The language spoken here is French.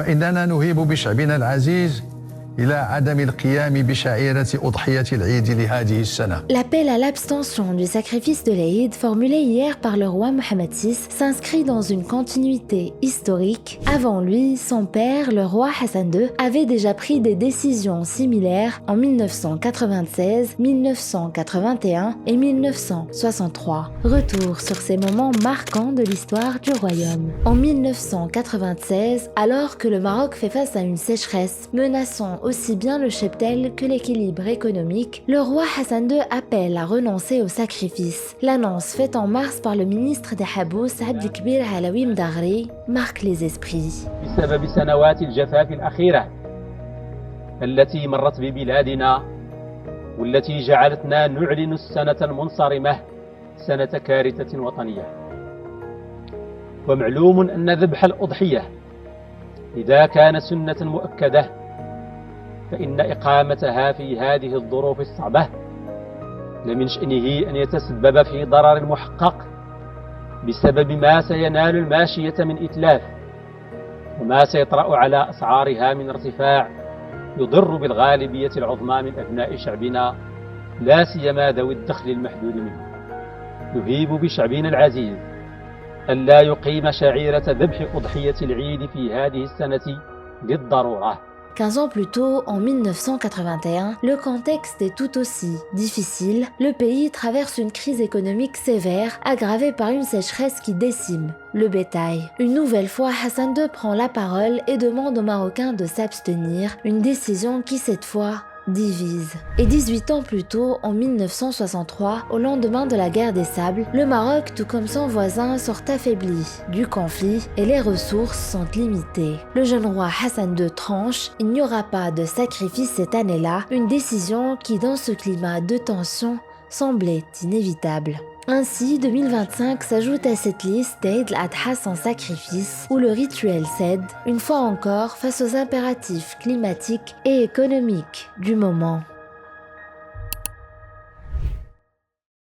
فإننا نهيب بشعبنا العزيز إلى عدم القيام بشعيرة أضحية العيد لهذه السنة. L'appel à l'abstention du sacrifice de l'Aïd formulé hier par le roi Mohammed VI s'inscrit dans une continuité historique. Avant lui, son père, le roi Hassan II, avait déjà pris des décisions similaires en 1996, 1981 et 1963. Retour sur ces moments marquants de l'histoire du royaume. En 1996, alors que le Maroc fait face à une sécheresse menaçant aussi bien le cheptel que l'équilibre économique, le roi Hassan II appelle à renoncer au sacrifice. L'annonce faite en mars par le ministre des Habous, Abdelkbir Alaoui Mdaghri, marque les esprits. بسبب سنوات الجفاف الأخيرة التي مرت ببلادنا والتي جعلتنا نعلن السنة المنصرمة سنة كارثة وطنية. ومعلوم أن ذبح الأضحية إذا كان سنة مؤكدة فإن إقامتها في هذه الظروف الصعبة لمن شأنه أن يتسبب في ضرر محقق بسبب ما سينال الماشية من إتلاف وما سيطرأ على أسعارها من ارتفاع يضر بالغالبية العظمى من أبناء شعبنا لا سيما ذوي الدخل المحدود منه. نهيب بشعبنا العزيز ألا يقيم شعيرة ذبح أضحية العيد في هذه السنة للضرورة. 15 ans plus tôt, en 1981, le contexte est tout aussi difficile. Le pays traverse une crise économique sévère, aggravée par une sécheresse qui décime le bétail. Une nouvelle fois, Hassan II prend la parole et demande aux Marocains de s'abstenir, une décision qui cette fois divise. Et 18 ans plus tôt, en 1963, au lendemain de la guerre des Sables, le Maroc, tout comme son voisin, sort affaibli du conflit et les ressources sont limitées. Le jeune roi Hassan II tranche, il n'y aura pas de sacrifice cette année-là, une décision qui, dans ce climat de tension, semblait inévitable. Ainsi, 2025 s'ajoute à cette liste d'Eid al-Adha sans sacrifice, où le rituel cède, une fois encore, face aux impératifs climatiques et économiques du moment.